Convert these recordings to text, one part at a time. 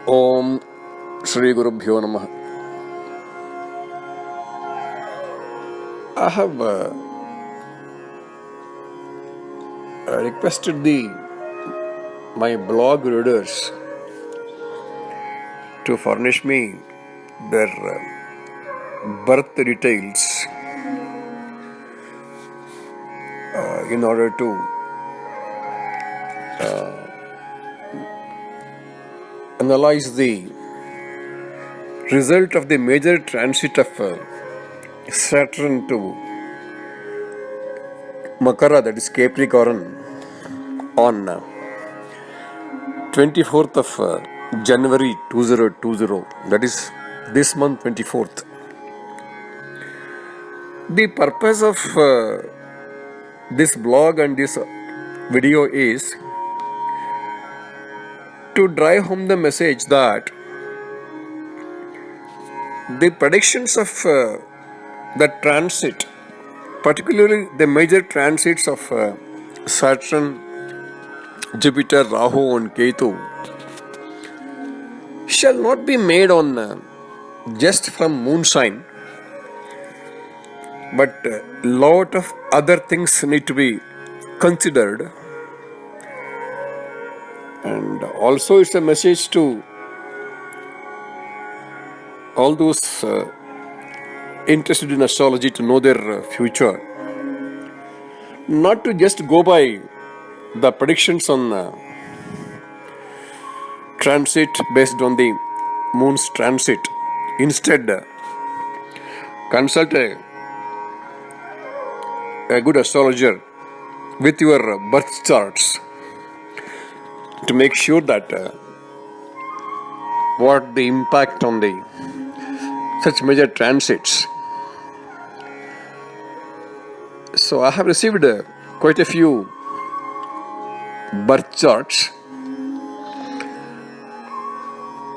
Om Shri Gurubhyo Namah. I have requested my blog readers to furnish me their birth details in order to analyze the result of the major transit of Saturn to Makara, that is Capricorn, on 24th of January 2020, that is this month 24th. The purpose of this blog and this video is to drive home the message that the predictions of the transit, particularly the major transits of Saturn, Jupiter, Rahu and Ketu, shall not be made on just from moon sign, but lot of other things need to be considered. And also it's a message to all those interested in astrology to know their future. Not to just go by the predictions on transit based on the moon's transit. Instead, consult a good astrologer with your birth charts to make sure that what the impact on the such major transits. So I have received quite a few birth charts,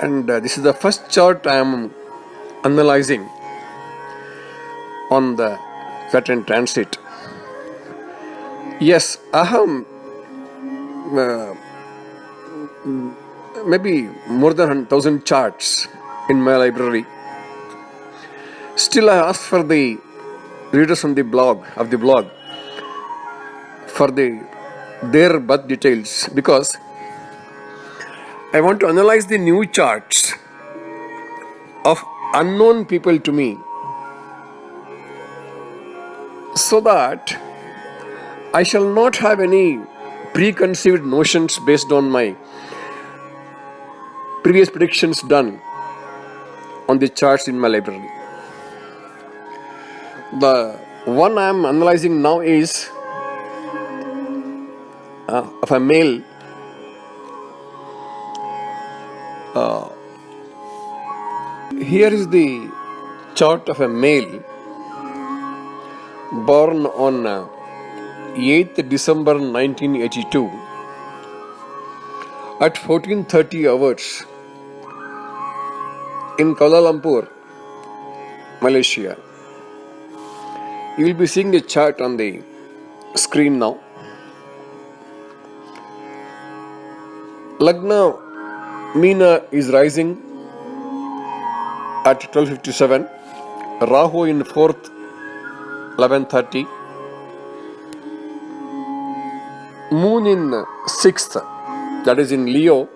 and this is the first chart I am analyzing on the Saturn transit. Yes, I have maybe more than 1,000 charts in my library. Still, I ask for the readers on the blog for their birth details, because I want to analyze the new charts of unknown people to me, so that I shall not have any preconceived notions based on my previous predictions done on the charts in my library. The one I am analyzing now is of a male. Here is the chart of a male born on 8th December 1982 at 14:30 hours in Kuala Lumpur, Malaysia. You will be seeing the chart on the screen now. Lagna Meena is rising at 12:57. Rahu in 4th, 11:30. Moon in 6th, that is in Leo,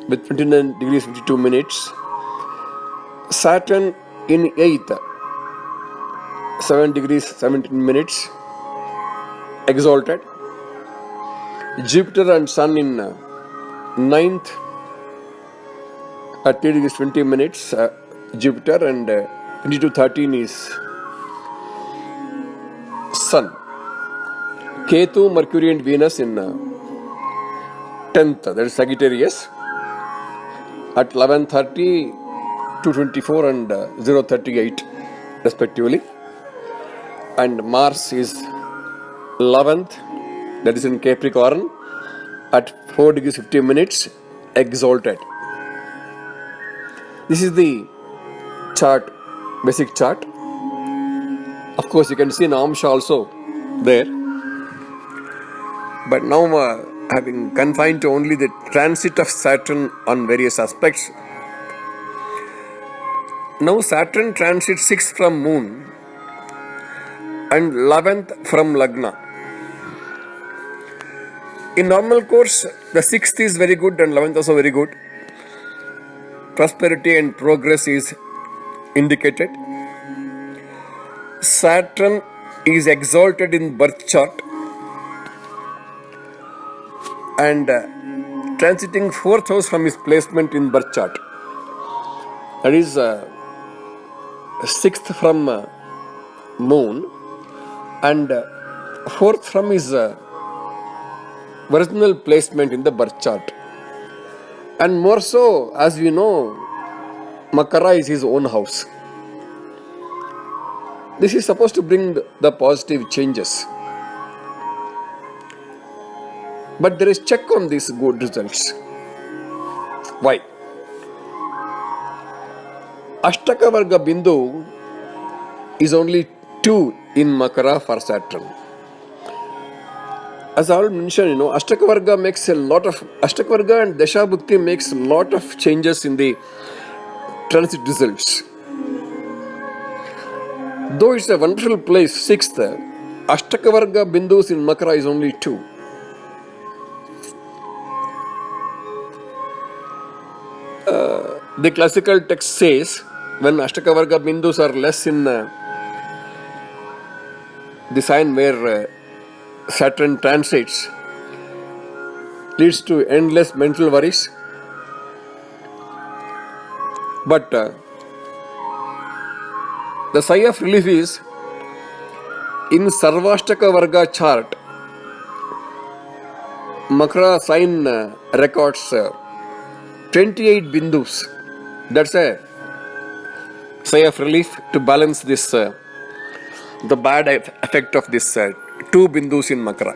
with 29 degrees 52 minutes. Saturn in 8th, 7 degrees 17 minutes, exalted. Jupiter and Sun in 9th at 3 degrees 20 minutes, Jupiter, and 22:13 is Sun. Ketu, Mercury and Venus in 10th, that is Sagittarius, at 11:30, 2:24 and 0:38 respectively. And Mars is 11th, that is in Capricorn, at 4 degrees 50 minutes, exalted. This is the chart, basic chart. Of course, you can see an Amsha also there. But now, having confined to only the transit of Saturn on various aspects, Now Saturn transits 6th from Moon and 11th from Lagna. In normal course, the 6th is very good and 11th also very good. Prosperity and progress is indicated. Saturn is exalted in birth chart and transiting 4th house from his placement in birth chart. That is 6th from Moon and 4th from his original placement in the birth chart. And more so, as we know, Makara is his own house. This is supposed to bring the positive changes. But there is check on these good results. Why? Ashtaka Varga Bindu is only 2 in Makara for Saturn. As I already mentioned, Ashtaka Varga makes a lot of Ashtaka Varga and Dasha Bhukti makes a lot of changes in the transit results. Though it's a wonderful place, 6th, Ashtaka Varga Bindus in Makara is only 2. The classical text says when Ashtaka Varga Bindus are less in the sign where Saturn transits, leads to endless mental worries. But the sigh of relief is in Sarvashtaka Varga chart, Makara sign records 28 bindus. That's a sigh of relief to balance this the bad effect of this 2 bindus in Makara.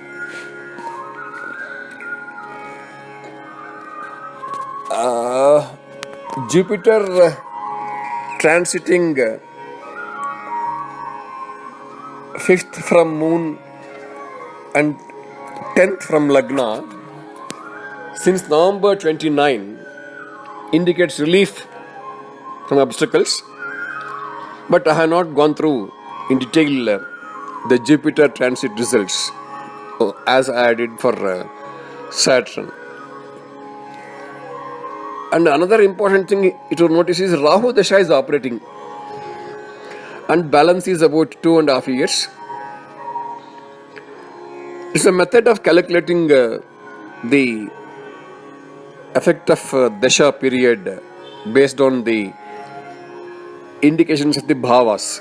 Jupiter transiting 5th from Moon and 10th from Lagna since November 29 indicates relief from obstacles, but I have not gone through in detail the Jupiter transit results as I did for Saturn. And another important thing to notice is Rahu Dasha is operating and balance is about 2.5 years. It's a method of calculating the effect of Dasha period based on the indications of the bhavas.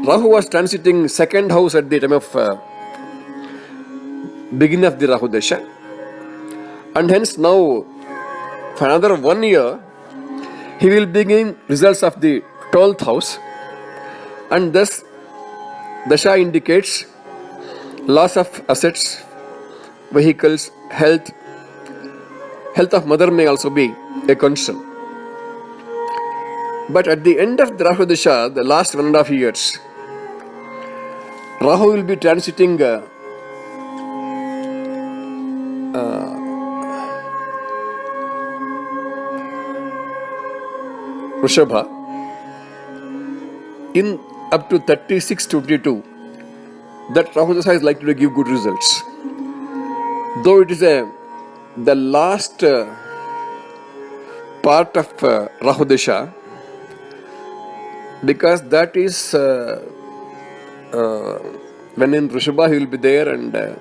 Rahu was transiting 2nd house at the time of beginning of the Rahu Dasha, and hence now for another 1 year he will begin results of the 12th house, and thus Dasha indicates loss of assets, vehicles, health of mother may also be a concern. But at the end of the Rahu Dasha, the last 1.5 years, Rahu will be transiting Vrishabha in up to 36-22. That Rahu Dasha is likely to give good results. Though it is the last part of Rahu Dasha, because that is when in Vrishabha he will be there and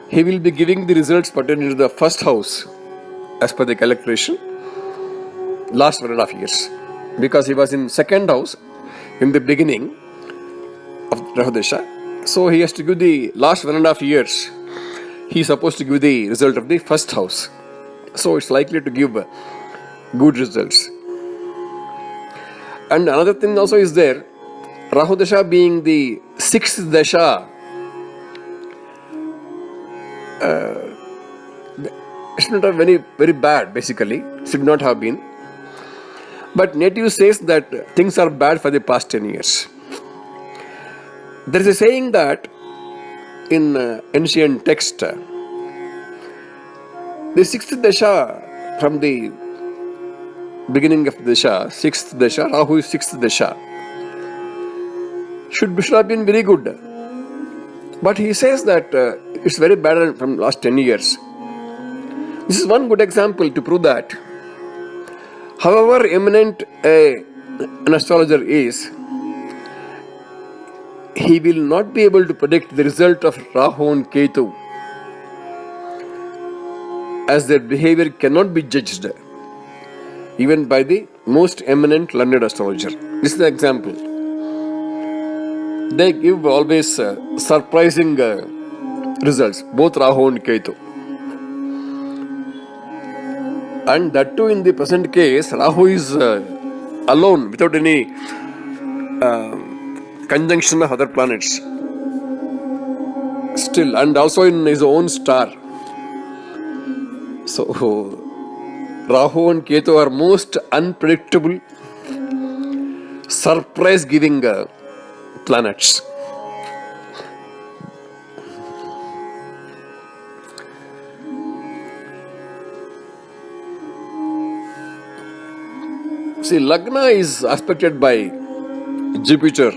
he will be giving the results pertaining to the 1st house as per the calculation last 1.5 years, because he was in 2nd house in the beginning of Rahu Dasha. So he has to give the last 1.5 years. He is supposed to give the result of the 1st house. So it's likely to give good results. And another thing also is there, Rahu Dasha being the 6th Dasha, it's not a very bad basically, should not have been. But native says that things are bad for the past 10 years. There is a saying that in ancient text, the 6th Dasha from the beginning of Dasha, 6th Dasha, Rahu is 6th Dasha, should have been very good. But he says that it's very bad from last 10 years. This is one good example to prove that however eminent an astrologer is, he will not be able to predict the result of Rahu and Ketu, as their behavior cannot be judged even by the most eminent learned astrologer. This is the example. They give always surprising results, both Rahu and Ketu. And that too, in the present case, Rahu is alone without any conjunction of other planets. Still, and also in his own star. So, Rahu and Ketu are most unpredictable, surprise-giving planets. See, Lagna is aspected by Jupiter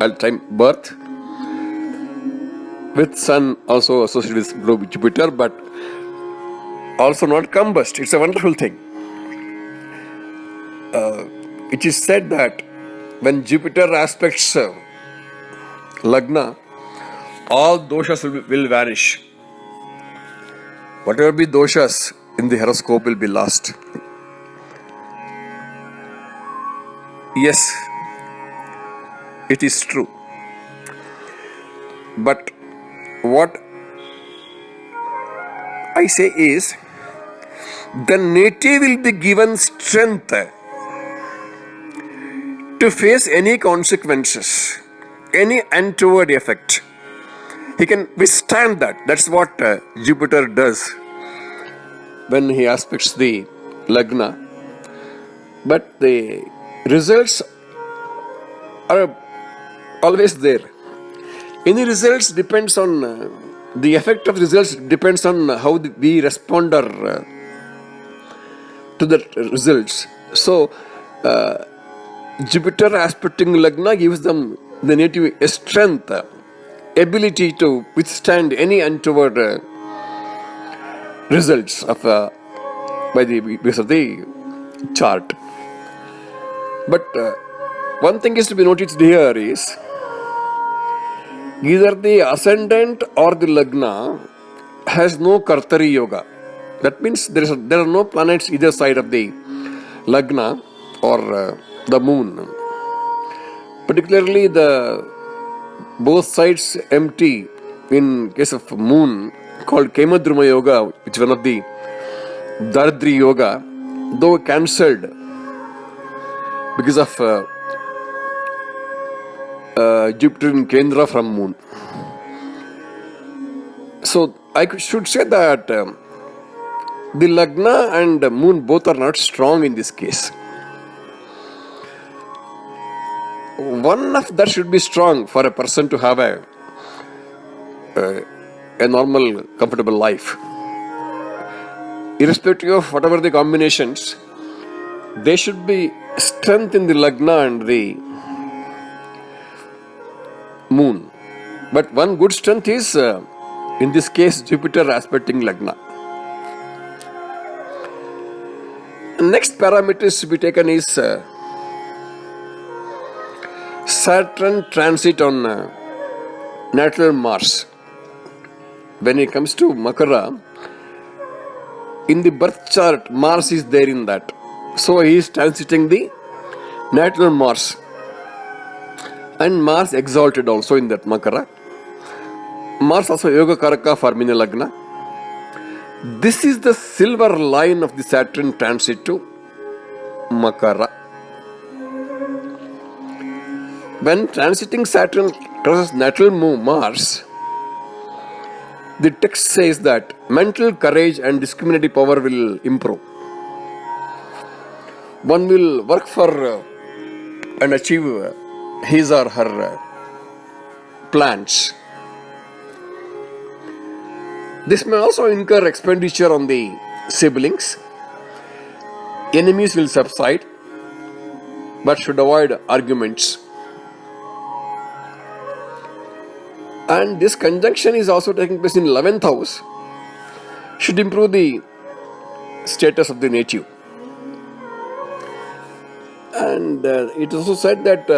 at time birth, with Sun also associated with Jupiter, but also not combust. It's a wonderful thing. It is said that when Jupiter aspects Lagna, all doshas will vanish. Whatever be doshas in the horoscope will be lost. Yes, it is true. But what I say is, the native will be given strength to face any consequences, any untoward effect. He can withstand that. That's what Jupiter does when he aspects the Lagna. But the results are always there. Any results depends on the effect of results depends on how we respond to the results. So Jupiter aspecting Lagna gives them the native a strength, ability to withstand any untoward results of by the base of the chart. But one thing is to be noticed here is either the ascendant or the Lagna has no Kartari Yoga. That means there are no planets either side of the Lagna or the moon. Particularly both sides empty in case of moon, called Kemadruma Yoga, which is one of the Daridri Yoga, though cancelled because of Jupiter in Kendra from moon. So I should say that the Lagna and the moon both are not strong in this case. One of that should be strong for a person to have a normal, comfortable life. Irrespective of whatever the combinations, there should be strength in the Lagna and the moon. But one good strength is, in this case, Jupiter aspecting Lagna. Next parameters to be taken is Saturn transit on natural Mars. When it comes to Makara, in the birth chart, Mars is there in that. So he is transiting the natural Mars. And Mars exalted also in that Makara. Mars also Yoga Karaka for Mina Lagna. This is the silver line of the Saturn transit to Makara. When transiting Saturn crosses natural Mars, the text says that mental courage and discriminative power will improve. One will work for and achieve his or her plans. This may also incur expenditure on the siblings. enemies will subside, but should avoid arguments. And this conjunction is also taking place in 11th house, should improve the status of the native. And it also said that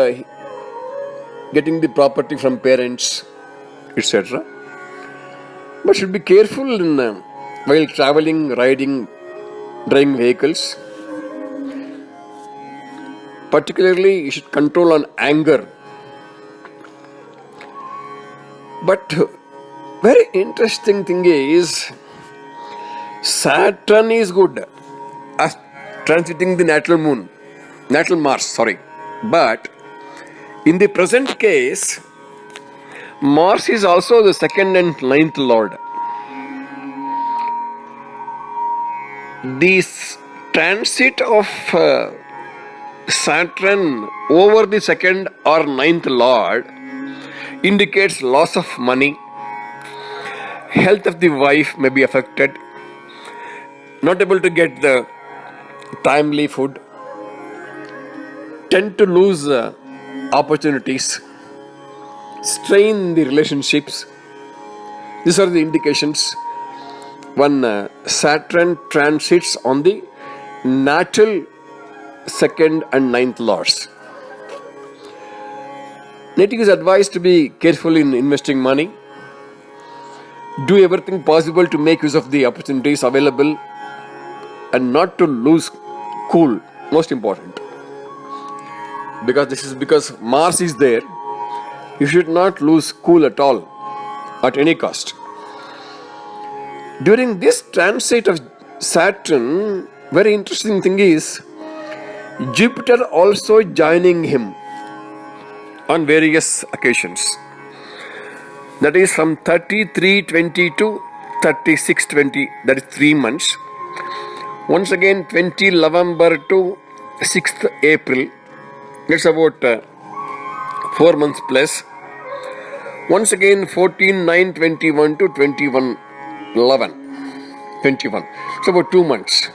getting the property from parents, etc. But should be careful in while traveling, riding, driving vehicles. Particularly, you should control on anger. But very interesting thing is, Saturn is good as transiting the natal Mars, But in the present case, Mars is also the second and ninth lord. This transit of Saturn over the second or ninth lord indicates loss of money, health of the wife may be affected, not able to get the timely food, tend to lose opportunities, strain the relationships. These are the indications when Saturn transits on the natal second and ninth lords. Native is advised to be careful in investing money, do everything possible to make use of the opportunities available, and not to lose cool, most important. Because Mars is there, you should not lose cool at all, at any cost. During this transit of Saturn, very interesting thing is, Jupiter also joining him on various occasions. That is from 33-20 to 36-20, that is 3 months. Once again 20 November to 6th April, that's about 4 months plus. Once again 14-9-21 to 21-11-21, it's about 2 months.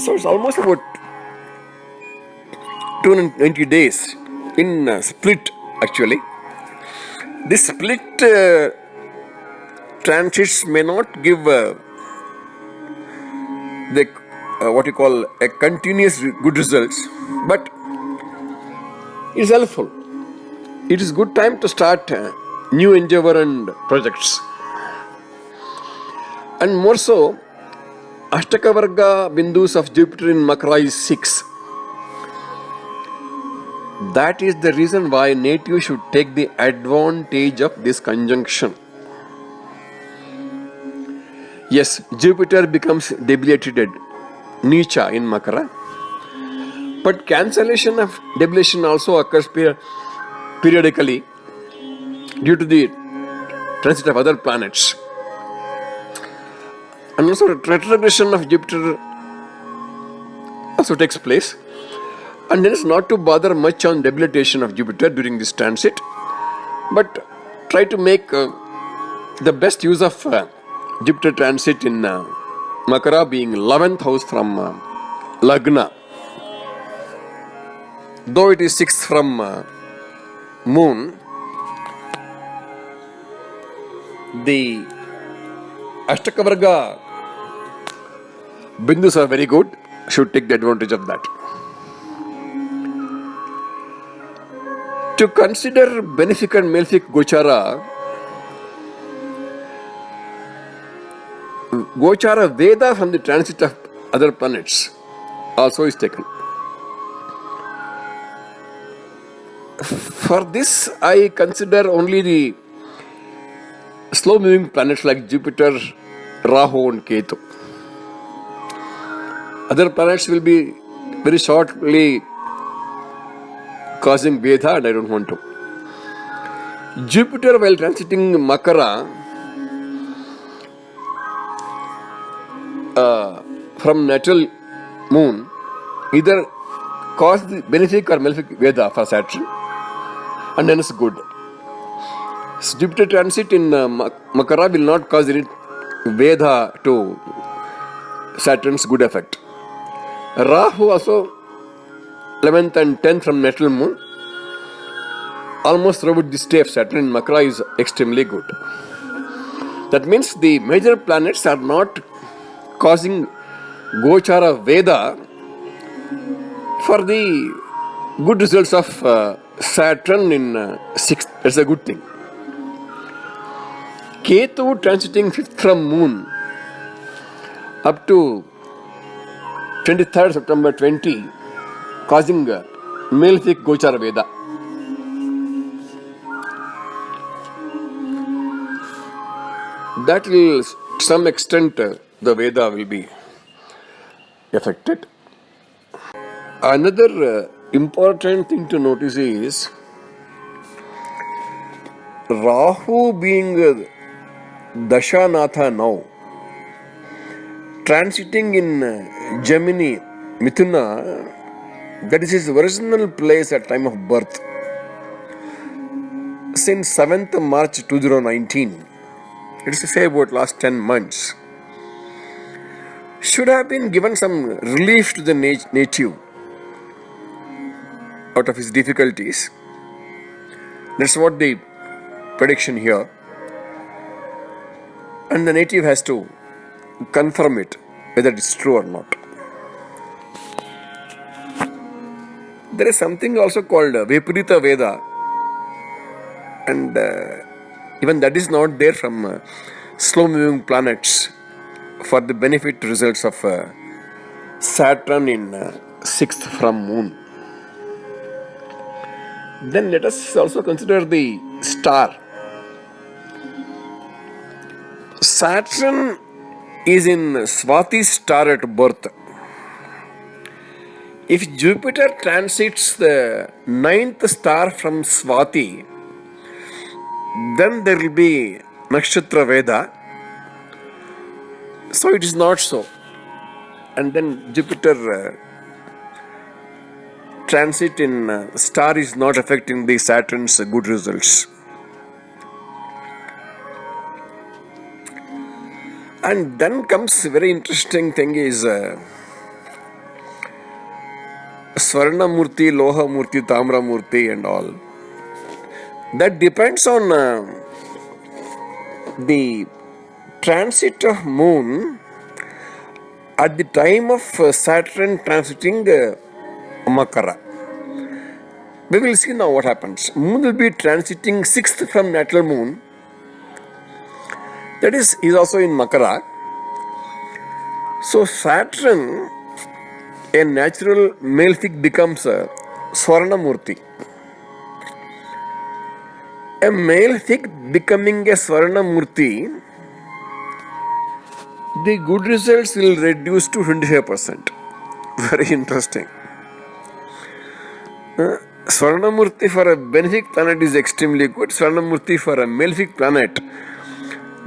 So it's almost about 290 days in split actually. This split transits may not give what you call a continuous good results, but it is helpful. It is good time to start new endeavor and projects. And more so, Ashtaka Varga Bindus of Jupiter in Makara is 6. That is the reason why native should take the advantage of this conjunction. Yes, Jupiter becomes debilitated, Nicha in Makara. But cancellation of debilitation also occurs periodically due to the transit of other planets. And also retrogression of Jupiter also takes place. And then it's not to bother much on debilitation of Jupiter during this transit, but try to make the best use of Jupiter transit in Makara being 11th house from Lagna. Though it is 6th from Moon, the Ashtaka Varga Bindus are very good, should take the advantage of that. To consider benefic and malefic Gochara Veda from the transit of other planets also is taken. For this, I consider only the slow moving planets like Jupiter, Rahu and Ketu. Other planets will be very shortly causing Veda, and I don't want to. Jupiter, while transiting Makara from natal moon, either cause the benefic or malefic Veda for Saturn, and then it's good. So Jupiter transit in Makara will not cause any Veda to Saturn's good effect. Rahu also 11th and 10th from natal moon. Almost throughout this day of Saturn in Makara is extremely good. That means the major planets are not causing Gochara Veda for the good results of Saturn in 6th. That's a good thing. Ketu transiting 5th from moon up to 23rd September 20, causing malefic Gochara Veda. That will, to some extent, the Veda will be affected. Another important thing to notice is Rahu being Dashanatha now, transiting in Gemini, Mithuna, that is his original place at time of birth. Since 7th March 2019, it is to say about last 10 months, should have been given some relief to the native out of his difficulties. That's what the prediction here. And the native has to confirm it, whether it's true or not. There is something also called Viparita Veda, and even that is not there from slow moving planets for the benefit results of Saturn in 6th from moon. Then let us also consider the star. Saturn is in Swati star at birth. If Jupiter transits the 9th star from Swati, then there will be Nakshatra Veda. So it is not so. And then Jupiter transit in star is not affecting the Saturn's good results. And then comes very interesting thing is Swarna Murti, Loha Murti, Tamra Murti and all. That depends on the transit of moon at the time of Saturn transiting Makara. We will see now what happens. Moon will be transiting 6th from natal moon. That is also in Makara. So Saturn, a natural malefic, becomes a Swarna Murti. A malefic becoming a Swarna Murti, the good results will reduce to 25%. Very interesting. Swarna Murti for a benefic planet is extremely good. Swarna Murti for a malefic planet,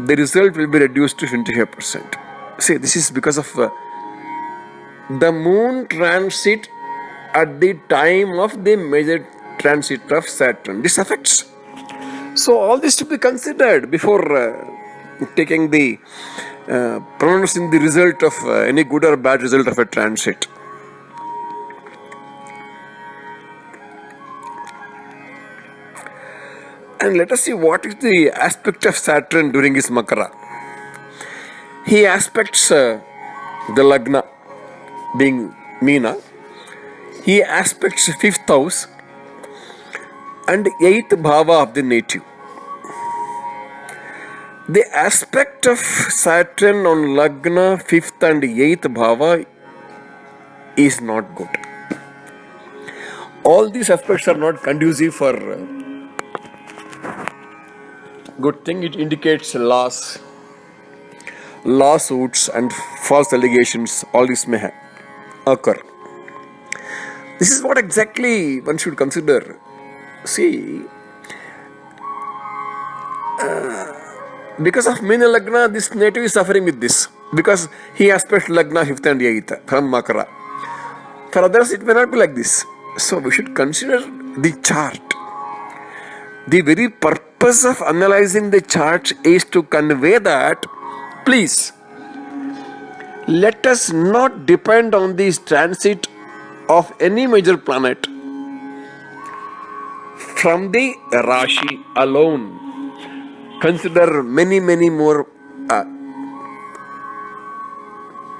the result will be reduced to 25%. See, this is because of the moon transit at the time of the major transit of Saturn. This affects. So all this to be considered before taking the pronouncing the result of any good or bad result of a transit. And let us see what is the aspect of Saturn during his Makara. He aspects the Lagna, being Meena. He aspects 5th house and 8th bhava of the native. The aspect of Saturn on Lagna, 5th and 8th bhava is not good. All these aspects are not conducive for good thing. It indicates loss, lawsuits and false allegations. All this may occur. This is what exactly one should consider. See, because of Meena Lagna, this native is suffering with this. Because he aspects Lagna 5th and 8th from Makara. For others, it may not be like this. So we should consider the chart. The very purpose of analyzing the chart is to convey that, please, let us not depend on the transit of any major planet from the Rashi alone. Consider many more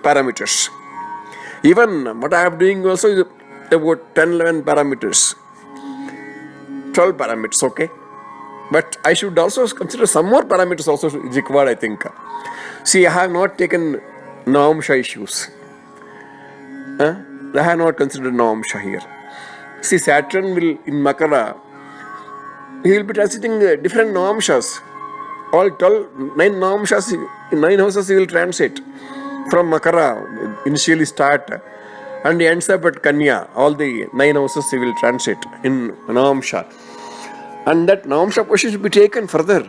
parameters. Even what I am doing also is about 10-11 parameters, 12 parameters, okay? But I should also consider some more parameters also required, I think. See, I have not taken Navamsha issues. I have not considered Navamsha here. See, Saturn will, in Makara, he will be transiting different Navamshas. All 9 Navamshas, in 9 houses he will transit. From Makara, initially start, and he ends up at Kanya. All the 9 houses he will transit in Navamsha. And that Navamsha position should be taken further,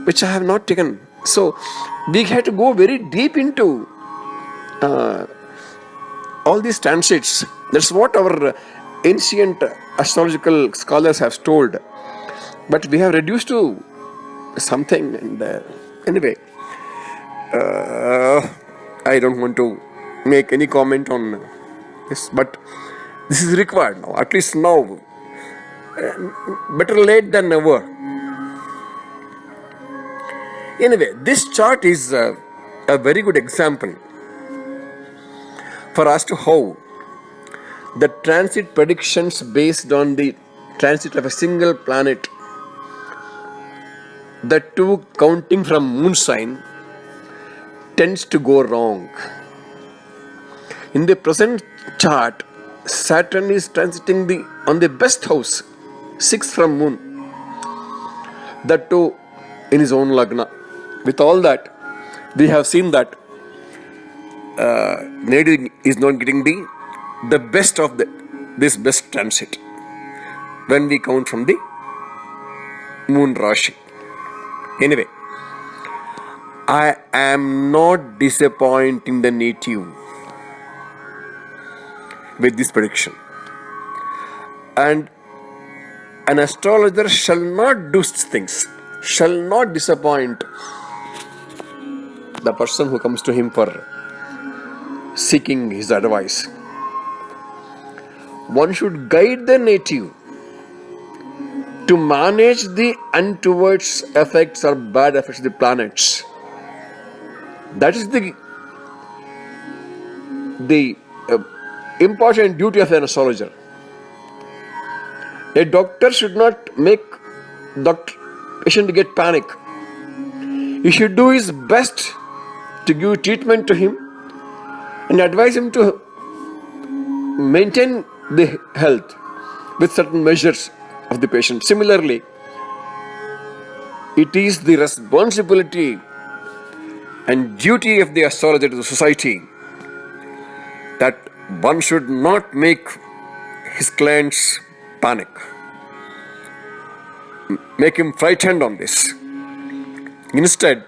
which I have not taken. So, we have to go very deep into all these transits. That's what our ancient astrological scholars have told. But we have reduced to something, and anyway, I don't want to make any comment on this, but this is required now, at least now. Better late than never. Anyway, this chart is a very good example for us to how the transit predictions based on the transit of a single planet, the two counting from moon sign, tends to go wrong. In the present chart, Saturn is transiting on the best house, 6 from moon, that too in his own lagna. With all that, we have seen that native is not getting the best of this best transit when we count from the moon Rashi. Anyway, I am not disappointing the native with this prediction. And an astrologer shall not do such things, shall not disappoint the person who comes to him for seeking his advice. One should guide the native to manage the untoward effects or bad effects of the planets. That is the important duty of an astrologer. A doctor should not make the patient get panic. He should do his best to give treatment to him and advise him to maintain the health with certain measures of the patient. Similarly, it is the responsibility and duty of the astrologer to the society that one should not make his clients panic, make him frightened on this. Instead,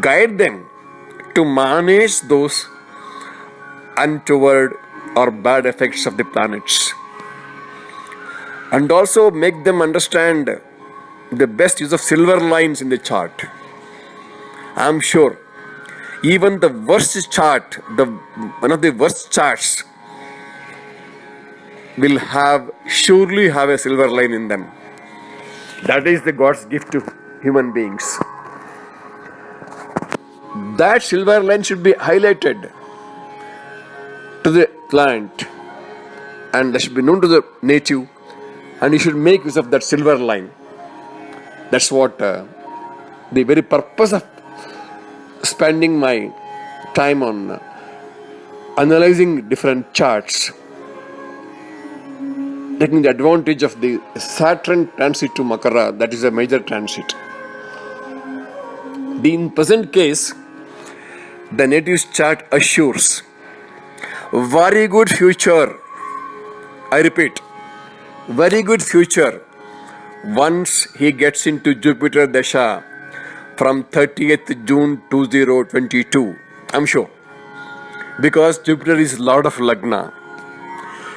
guide them to manage those untoward or bad effects of the planets, and also make them understand the best use of silver lines in the chart. I am sure even the worst chart, one of the worst charts, will surely have a silver line in them. That is the God's gift to human beings. That silver line should be highlighted to the client, and that should be known to the native, and he should make use of that silver line. That's what the very purpose of spending my time on analyzing different charts, taking the advantage of the Saturn transit to Makara. That is a major transit. In present case, the native's chart assures very good future. I repeat, very good future once he gets into Jupiter Dasha from 30th June 2022. I'm sure. Because Jupiter is Lord of Lagna.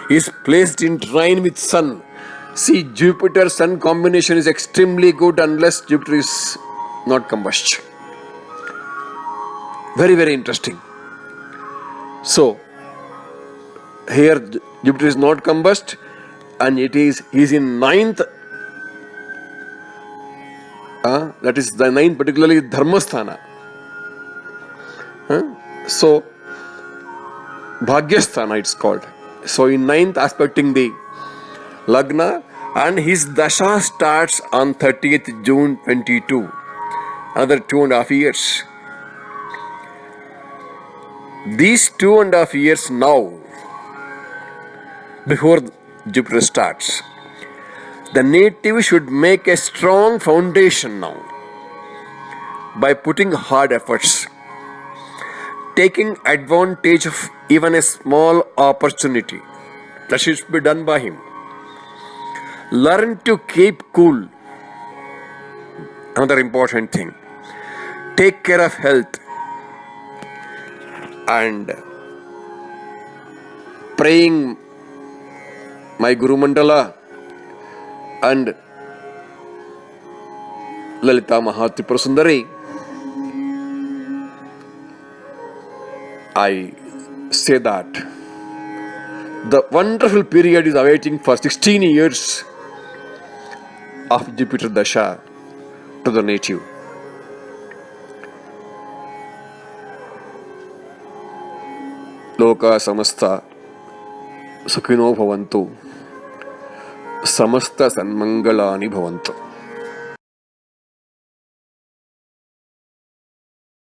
He is placed in trine with Sun. See, Jupiter-Sun combination is extremely good unless Jupiter is not combust. Very, very interesting. So, here Jupiter is not combust, and he's in ninth. That is the ninth, particularly Dharmasthana. So, Bhagyasthana it's called. So, in ninth aspecting the Lagna, and his Dasha starts on 30th June 22. Another 2.5 years. These 2.5 years now, before Jupiter starts, the native should make a strong foundation now by putting hard efforts, taking advantage of even a small opportunity. That should be done by him. Learn to keep cool. Another important thing. Take care of health and praying my Guru Mandala and Lalita Mahatripura Sundari. I say that the wonderful period is awaiting for 16 years of Jupiter Dasha to the native. Loka samasta sukhino bhavantu samasta sanmangalani bhavantu.